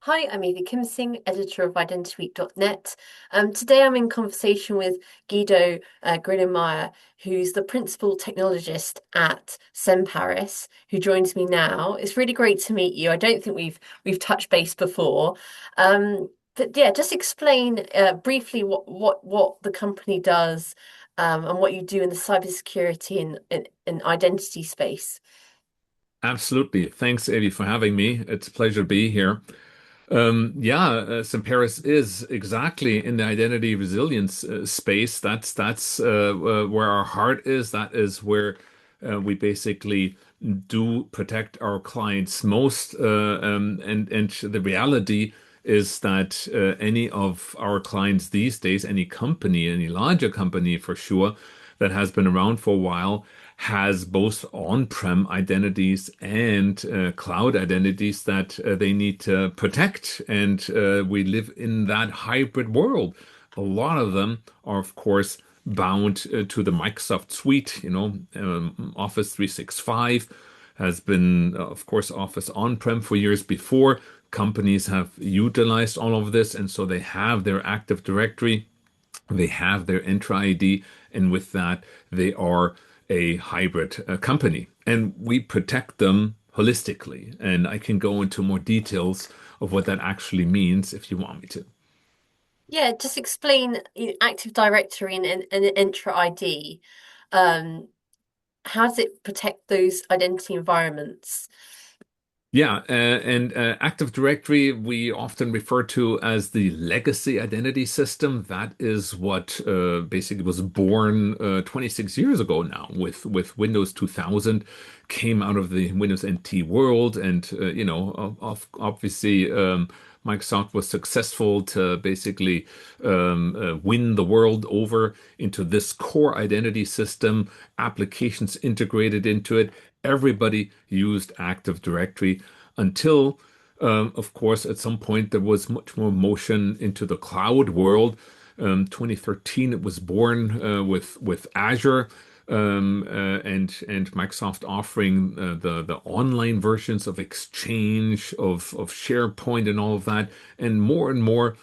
Hi, I'm Evie Kimsing, editor of identityweek.net. Today I'm in conversation with Guido Grinnemeyer, who's the principal technologist at Semparis, who joins me now. It's really great to meet you. I don't think we've touched base before. But yeah, just explain briefly what the company does and what you do in the cybersecurity and identity space. Absolutely. Thanks, Eddie, for having me. It's a pleasure to be here. Semperis is exactly in the identity resilience space. That's where our heart is. That is where we basically do protect our clients most. And the reality is that any of our clients these days, any company, any larger company for sure, that has been around for a while has both on-prem identities and cloud identities that they need to protect. And we live in that hybrid world. A lot of them are, of course, bound to the Microsoft suite. Office 365 has been, of course, Office on-prem for years before. Companies have utilized all of this, and so they have their Active Directory, they have their Entra ID, and with that, they are a hybrid company. And we protect them holistically. And I can go into more details of what that actually means if you want me to. Yeah, just explain Active Directory and Entra ID. Um, how does it protect those identity environments? And Active Directory we often refer to as the legacy identity system. That is what basically was born 26 years ago now with Windows 2000, came out of the Windows NT world, and obviously Microsoft was successful to basically win the world over into this core identity system, applications integrated into it. Everybody used Active Directory until, of course, at some point there was much more motion into the cloud world. 2013, it was born with Azure and Microsoft offering the online versions of Exchange, of SharePoint, and all of that, and more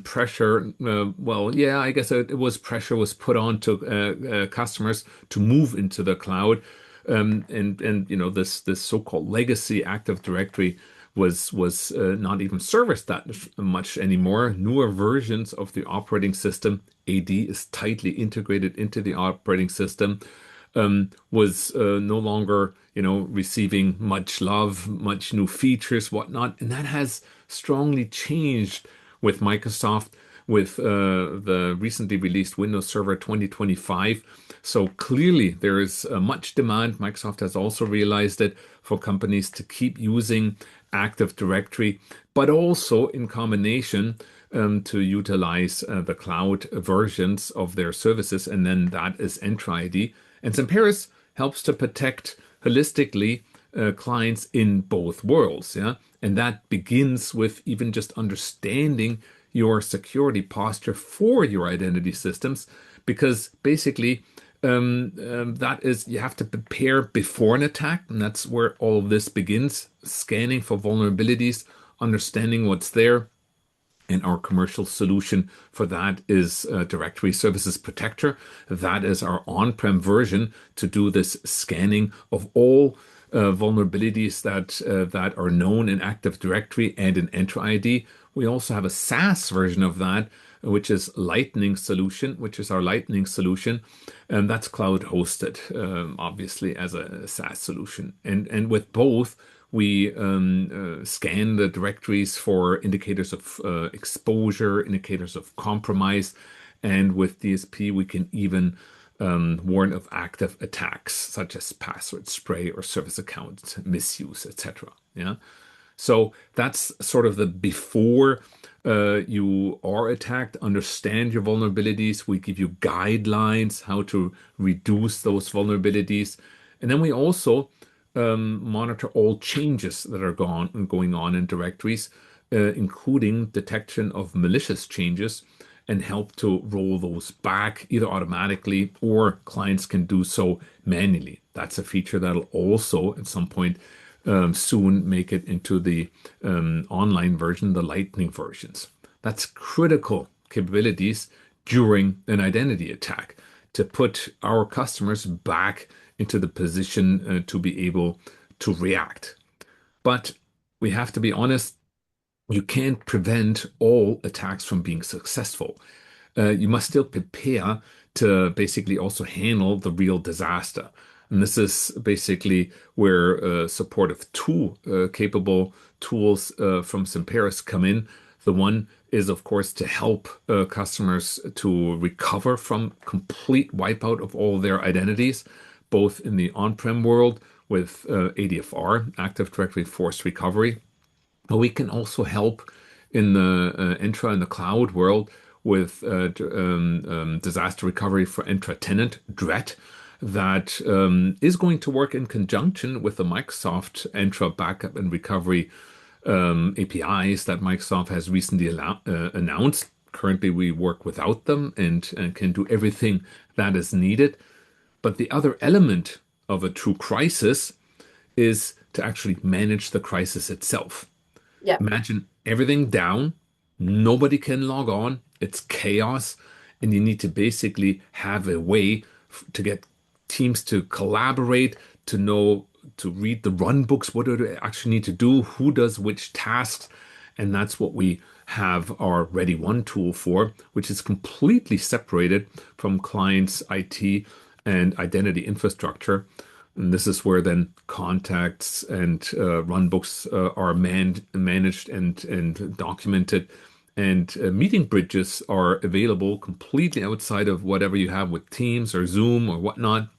pressure. I guess it was pressure was put on to customers to move into the cloud. And this so-called legacy Active Directory was not even serviced that much anymore. Newer versions of the operating system, AD is tightly integrated into the operating system, was no longer receiving much love, much new features, whatnot, and that has strongly changed with Microsoft with the recently released Windows Server 2025. So clearly there is much demand. Microsoft has also realized it for companies to keep using Active Directory, but also in combination to utilize the cloud versions of their services. And then that is Entra ID. And Semperis helps to protect holistically clients in both worlds. Yeah. And that begins with even just understanding your security posture for your identity systems, because basically that is you have to prepare before an attack, and that's where all of this begins: scanning for vulnerabilities, understanding what's there. And our commercial solution for that is Directory Services Protector. That is our on-prem version to do this scanning of all vulnerabilities that are known in Active Directory and in Entra ID. We also have a SaaS version of that, which is which is our Lightning solution, and that's cloud hosted, obviously as a SaaS solution. And with both, we scan the directories for indicators of exposure, indicators of compromise, and with DSP, we can even warn of active attacks such as password spray or service account misuse, etc. Yeah. So that's sort of the before you are attacked, understand your vulnerabilities. We give you guidelines how to reduce those vulnerabilities. And then we also monitor all changes that are going on in directories, including detection of malicious changes, and help to roll those back either automatically or clients can do so manually. That's a feature that'll also at some point soon make it into the online version, the Lightning versions. That's critical capabilities during an identity attack to put our customers back into the position to be able to react. But we have to be honest, you can't prevent all attacks from being successful. You must still prepare to basically also handle the real disaster. And this is basically where supportive tool capable tools from Semperis come in. The one is, of course, to help customers to recover from complete wipeout of all their identities, both in the on-prem world with ADFR, Active Directory Forced Recovery, but we can also help in the Entra in the cloud world with disaster recovery for Entra tenant, DRET, that is going to work in conjunction with the Microsoft Entra backup and recovery APIs that Microsoft has recently announced. Currently, we work without them and can do everything that is needed. But the other element of a true crisis is to actually manage the crisis itself. Yeah. Imagine everything down, nobody can log on, it's chaos, and you need to basically have a way to get teams to collaborate, to know, to read the run books, what do they actually need to do, who does which tasks, and that's what we have our Ready One tool for, which is completely separated from clients' IT and identity infrastructure. And this is where then contacts and run books are managed and documented. And meeting bridges are available completely outside of whatever you have with Teams or Zoom or whatnot,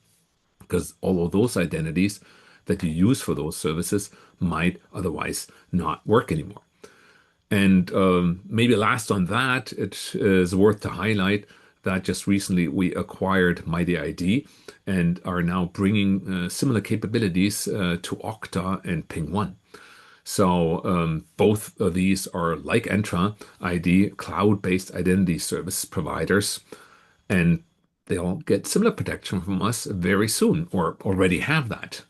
because all of those identities that you use for those services might otherwise not work anymore. And maybe last on that, it is worth to highlight that just recently we acquired Mighty ID and are now bringing similar capabilities to Okta and Ping One. So both of these are like Entra ID, cloud-based identity service providers, and they'll get similar protection from us very soon, or already have that.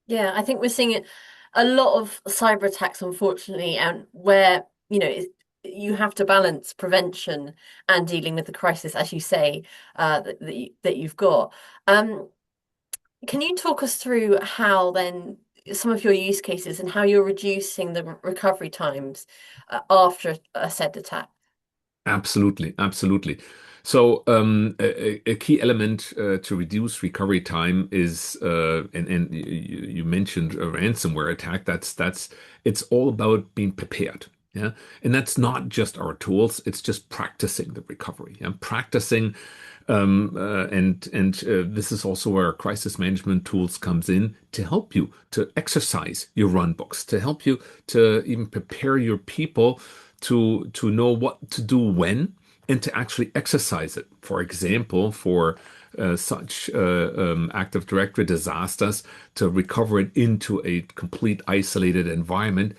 Yeah, I think we're seeing it a lot of cyber attacks, unfortunately, and where, you have to balance prevention and dealing with the crisis, as you say, that you've got. Um, can you talk us through how then some of your use cases and how you're reducing the recovery times after a said attack? Absolutely, absolutely. So a key element to reduce recovery time is, and you mentioned a ransomware attack. That's it's all about being prepared. Yeah, and that's not just our tools. It's just practicing the recovery. Yeah, practicing, and this is also where our crisis management tools comes in to help you to exercise your run books, to help you to even prepare your people to know what to do when and to actually exercise it. For example, for such Active Directory disasters, to recover it into a complete isolated environment.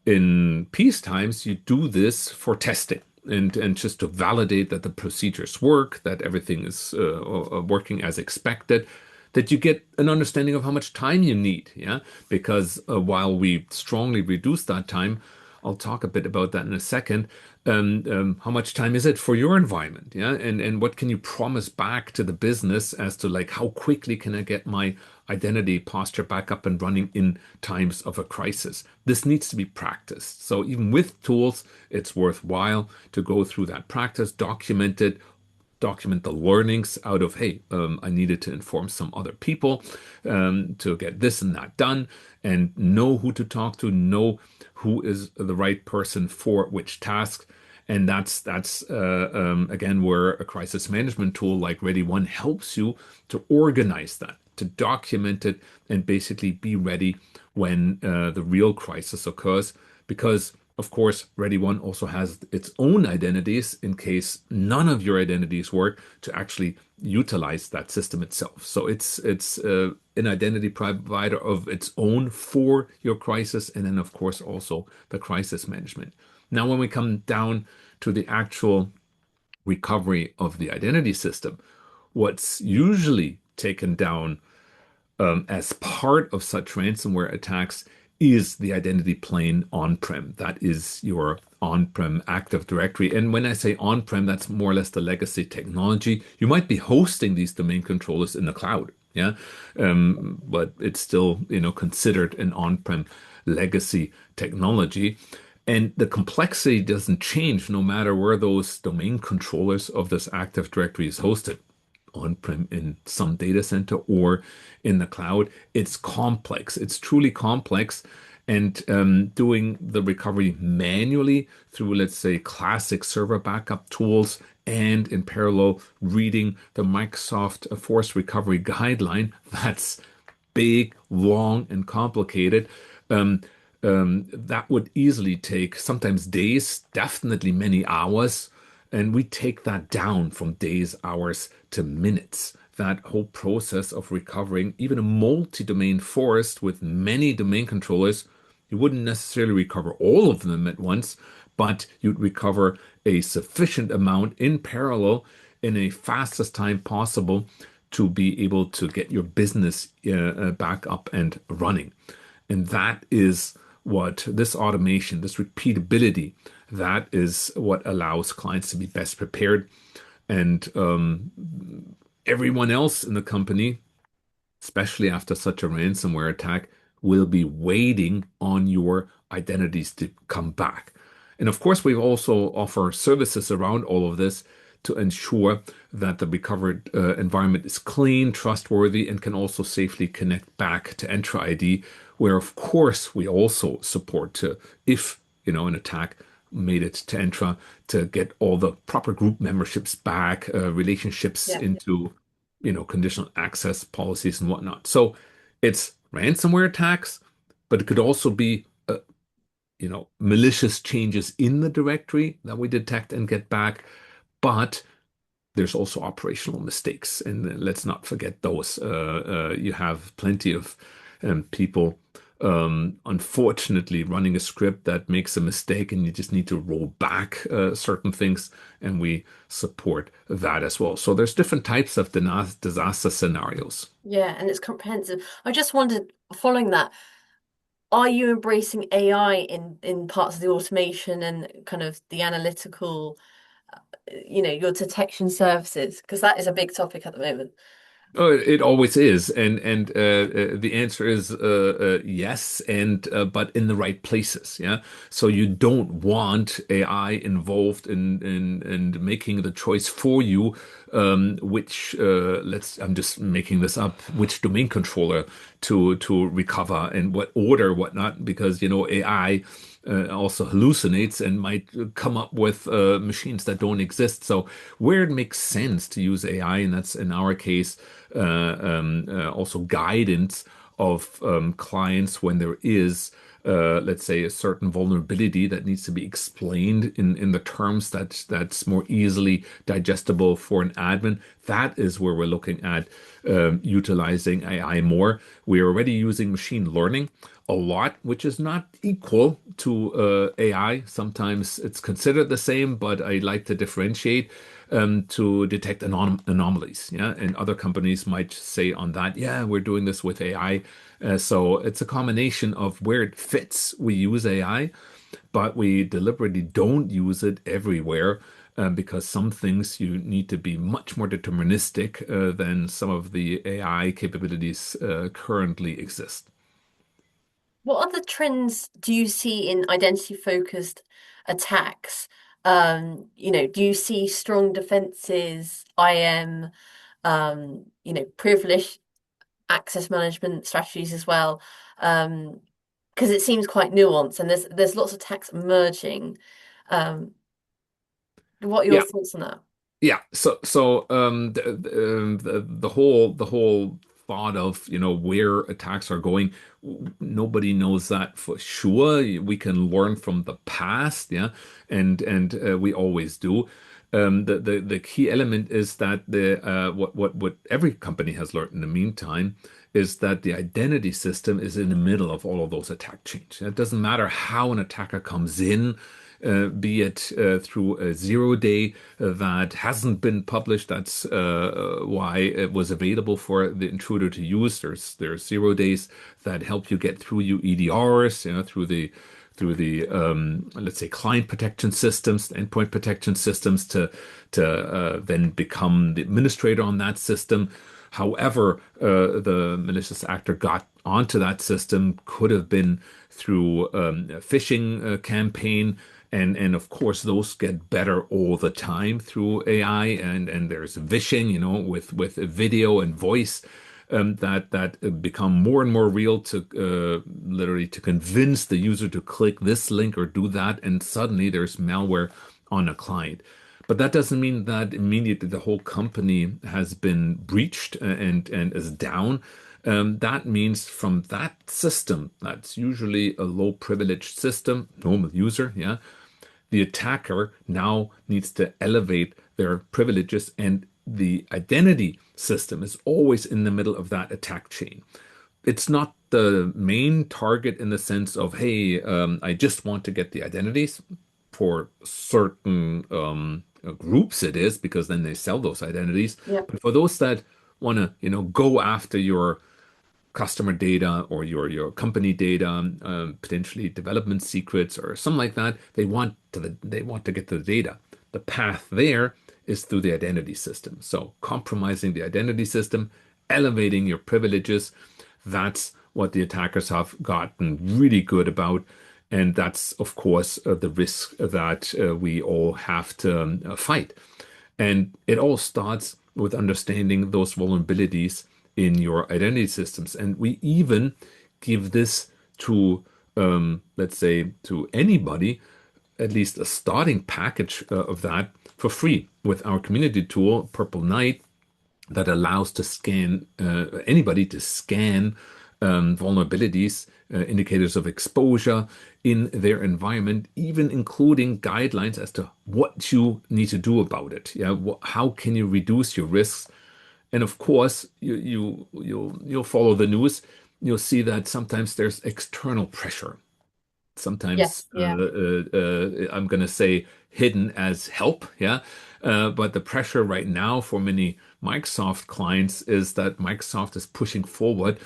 In peace times, you do this for testing and just to validate that the procedures work, that everything is working as expected, that you get an understanding of how much time you need. Yeah, because while we strongly reduce that time, I'll talk a bit about that in a second. How much time is it for your environment? Yeah, and what can you promise back to the business as to like how quickly can I get my identity posture back up and running in times of a crisis? This needs to be practiced. So even with tools, it's worthwhile to go through that practice, document the learnings out of, hey, I needed to inform some other people to get this and that done, and know who to talk to, know who is the right person for which task. And that's again where a crisis management tool like Ready One helps you to organize that, to document it, and basically be ready when the real crisis occurs. Because of course, Ready One also has its own identities in case none of your identities work to actually utilize that system itself. So it's an identity provider of its own for your crisis, and then of course also the crisis management. Now, when we come down to the actual recovery of the identity system, what's usually taken down as part of such ransomware attacks is the identity plane on-prem. That is your on-prem Active Directory. And when I say on-prem, that's more or less the legacy technology. You might be hosting these domain controllers in the cloud, yeah, but it's still, considered an on-prem legacy technology. And the complexity doesn't change no matter where those domain controllers of this Active Directory is hosted, on-prem in some data center or in the cloud. It's complex. It's truly complex. And doing the recovery manually through, let's say, classic server backup tools and in parallel reading the Microsoft Force Recovery Guideline, that's big, long, and complicated. Um, that would easily take sometimes days, definitely many hours. And we take that down from days, hours to minutes. That whole process of recovering even a multi-domain forest with many domain controllers, you wouldn't necessarily recover all of them at once, but you'd recover a sufficient amount in parallel in a fastest time possible to be able to get your business back up and running. And that is what this automation, this repeatability, that is what allows clients to be best prepared. And everyone else in the company, especially after such a ransomware attack, will be waiting on your identities to come back. And of course, we also offer services around all of this to ensure that the recovered environment is clean, trustworthy, and can also safely connect back to Entra ID, where of course we also support to, if an attack made it to Entra, to get all the proper group memberships back, relationships Yeah. into conditional access policies and whatnot. So it's ransomware attacks, but it could also be malicious changes in the directory that we detect and get back. But there's also operational mistakes, and let's not forget those. You have plenty of people, unfortunately, running a script that makes a mistake, and you just need to roll back certain things, and we support that as well. So there's different types of disaster scenarios. Yeah, and it's comprehensive. I just wondered, following that, are you embracing AI in parts of the automation and kind of the analytical, your detection services? Because that is a big topic at the moment. Oh, it always is, and the answer is yes, and but in the right places, yeah. So you don't want AI involved in making the choice for you, which I'm just making this up, which domain controller to recover and what order, whatnot, because AI also hallucinates and might come up with machines that don't exist. So where it makes sense to use AI, and that's in our case also guidance of clients when there is, let's say, a certain vulnerability that needs to be explained in the terms that's more easily digestible for an admin. That is where we're looking at utilizing AI more. We're already using machine learning a lot, which is not equal to AI. Sometimes it's considered the same, but I like to differentiate to detect anomalies. Yeah, and other companies might say on that, yeah, we're doing this with AI. So it's a combination of where it fits. We use AI, but we deliberately don't use it everywhere. Because some things you need to be much more deterministic than some of the AI capabilities currently exist. What other trends do you see in identity-focused attacks? Do you see strong defenses, IM, privileged access management strategies as well? Because it seems quite nuanced and there's lots of attacks emerging. Um, what are your Yeah, thoughts on that? yeah. So the whole thought of where attacks are going, nobody knows that for sure. We can learn from the past, yeah, and we always do. The key element is that what every company has learned in the meantime is that the identity system is in the middle of all of those attack chains. It doesn't matter how an attacker comes in. be it through a 0 day that hasn't been published. That's why it was available for the intruder to use. There's 0 days that help you get through your EDRs, through the let's say client protection systems, endpoint protection systems to then become the administrator on that system. However, the malicious actor got onto that system could have been through a phishing campaign. And of course, those get better all the time through AI, and there's vishing, with video and voice that become more and more real to literally to convince the user to click this link or do that, and suddenly there's malware on a client. But that doesn't mean that immediately the whole company has been breached and is down. That means from that system, that's usually a low privileged system, normal user, yeah, the attacker now needs to elevate their privileges, and the identity system is always in the middle of that attack chain. It's not the main target in the sense of, hey, I just want to get the identities. For certain groups, it is because then they sell those identities. Yep. But for those that want to, go after your customer data or your company data, potentially development secrets or something like that. They want to get to the data. The path there is through the identity system. So compromising the identity system, elevating your privileges, that's what the attackers have gotten really good about. And that's, of course, the risk that we all have to fight. And it all starts with understanding those vulnerabilities in your identity systems. And we even give this to, let's say, to anybody, at least a starting package of that for free with our community tool, Purple Knight, that allows to scan anybody to scan vulnerabilities, indicators of exposure in their environment, even including guidelines as to what you need to do about it. Yeah, how can you reduce your risks? And of course, you'll follow the news. You'll see that sometimes there's external pressure. Sometimes Yes. Yeah. I'm going to say hidden as help, yeah. But the pressure right now for many Microsoft clients is that Microsoft is pushing forward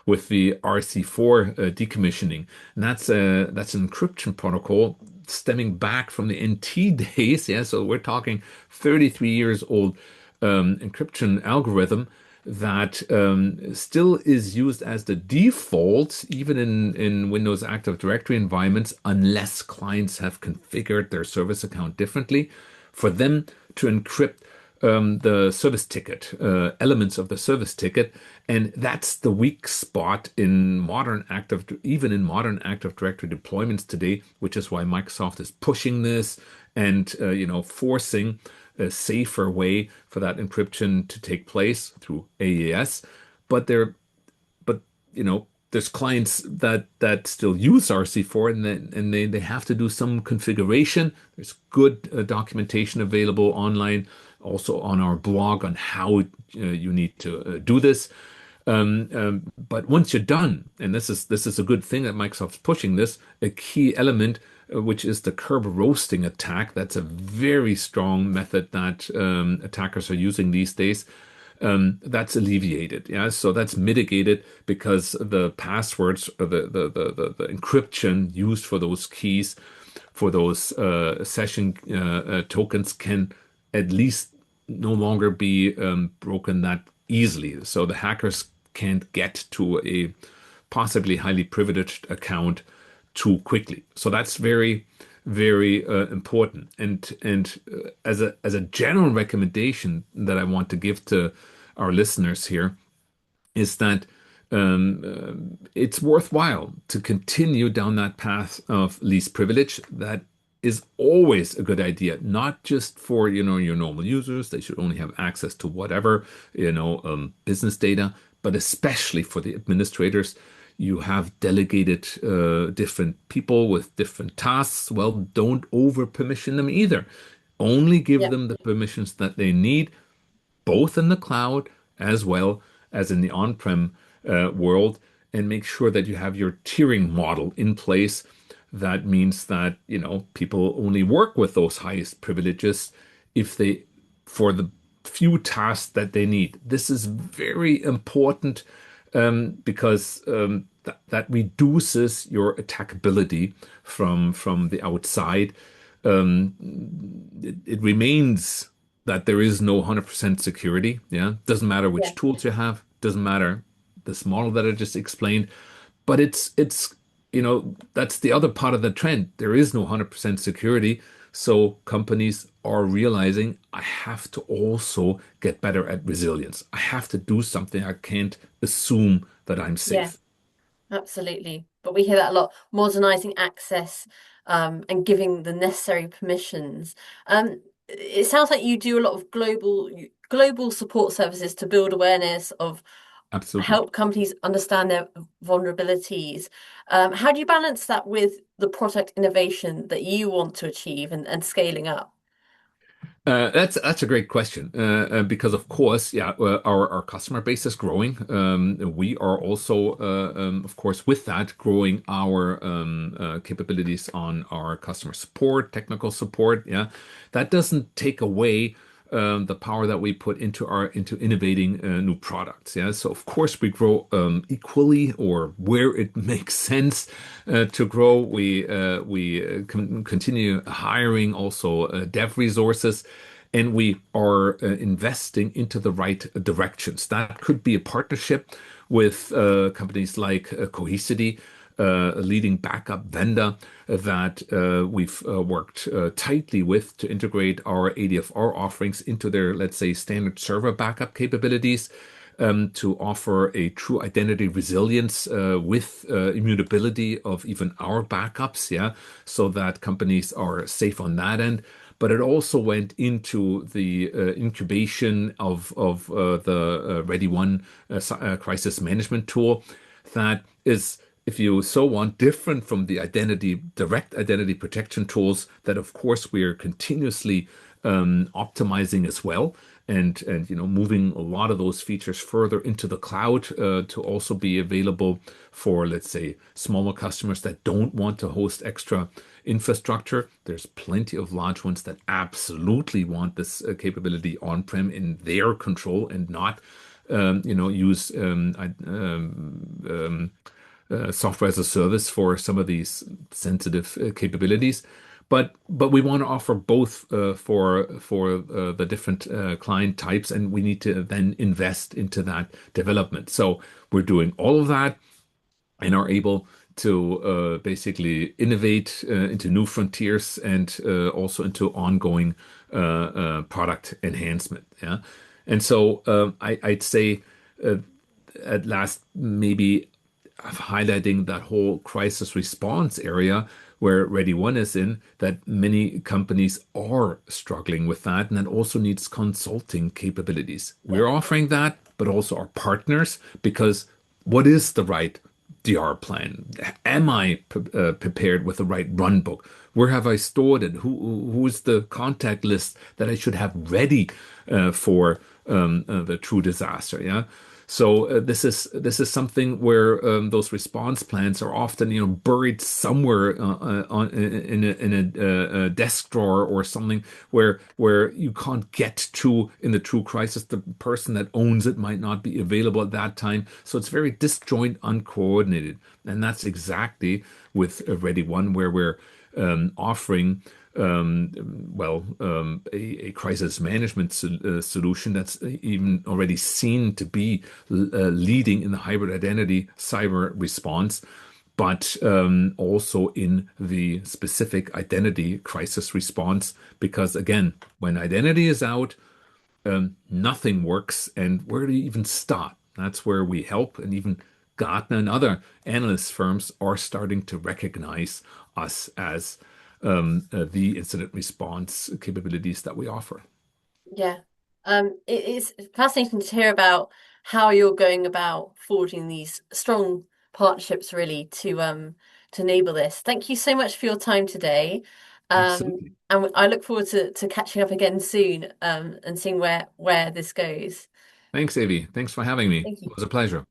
with the RC4 decommissioning. And that's an encryption protocol stemming back from the NT days, yeah. So we're talking 33 years old encryption algorithm that still is used as the default, even in Windows Active Directory environments, unless clients have configured their service account differently, for them to encrypt the service ticket, elements of the service ticket. And that's the weak spot even in modern Active Directory deployments today, which is why Microsoft is pushing this and, forcing a safer way for that encryption to take place through AES. But but there's clients that still use RC4, and they have to do some configuration. There's good documentation available online, also on our blog on how you need to do this. But once you're done, and this is a good thing that Microsoft's pushing this, a key element, which is the curb roasting attack. That's a very strong method that attackers are using these days. That's alleviated. Yeah, so that's mitigated because the passwords, the encryption used for those keys, for those session tokens, can at least no longer be broken that easily. So the hackers can't get to a possibly highly privileged account too quickly. So that's very, very important. And as a general recommendation that I want to give to our listeners here is that it's worthwhile to continue down that path of least privilege. That is always a good idea, not just for your normal users. They should only have access to whatever business data, but especially for the administrators. You have delegated different people with different tasks. Well, don't over permission them either. Only give Yep. them the permissions that they need, both in the cloud as well as in the on-prem world, and make sure that you have your tiering model in place that means that, people only work with those highest privileges if they, for the few tasks that they need. This is very important because that reduces your attackability from the outside. Um, it remains that there is no 100% security. Yeah, doesn't matter Yeah, which tools you have, doesn't matter this model that I just explained, but it's that's the other part of the trend. There is no 100% security, so companies are realizing I have to also get better at resilience. I have to do something. I can't assume that I'm yeah, safe. absolutely. But we hear that a lot, modernizing access, and giving the necessary permissions. It sounds like you do a lot of global support services to build awareness of Absolutely. help companies understand their vulnerabilities. How do you balance that with the product innovation that you want to achieve and scaling up? That's a great question because of course, yeah, our customer base is growing. We are also, of course, with that growing our capabilities on our customer support, technical support. Yeah, that doesn't take away the power that we put into innovating new products. Yeah, so of course we grow equally or where it makes sense to grow. We continue hiring also dev resources. And we are investing into the right directions. That could be a partnership with companies like Cohesity, a leading backup vendor that we've worked tightly with to integrate our ADFR offerings into their, let's say, standard server backup capabilities. To offer a true identity resilience with immutability of even our backups, yeah, so that companies are safe on that end. But it also went into the incubation of the Ready One crisis management tool that is, if you so want, different from the direct identity protection tools that, of course, we are continuously optimizing as well. And moving a lot of those features further into the cloud to also be available for, let's say, smaller customers that don't want to host extra infrastructure. There's plenty of large ones that absolutely want this capability on-prem in their control and not use software as a service for some of these sensitive capabilities. But we want to offer both for the different client types, and we need to then invest into that development. So we're doing all of that and are able to basically innovate into new frontiers and also into ongoing product enhancement. Yeah. And so I'd say at last, maybe highlighting that whole crisis response area where Ready One is in, that many companies are struggling with that, and that also needs consulting capabilities. Yeah, We're offering that, but also our partners, because what is the right DR plan? Am I prepared with the right run book? Where have I stored it? Who's the contact list that I should have ready for the true disaster? Yeah. So this is something where those response plans are often buried somewhere in a desk drawer or something where you can't get to in the true crisis. The person that owns it might not be available at that time, so it's very disjoint, uncoordinated, and that's exactly with Ready One where we're offering a crisis management solution that's even already seen to be leading in the hybrid identity cyber response, but also in the specific identity crisis response. Because again, when identity is out, nothing works. And where do you even start? That's where we help. And even Gartner and other analyst firms are starting to recognize us as the incident response capabilities that we offer. yeah. It's fascinating to hear about how you're going about forging these strong partnerships really to enable this. Thank you so much for your time today. Absolutely. And I look forward to catching up again soon, and seeing where this goes. Thanks, Avi. Thanks for having me. Thank It you. was a pleasure.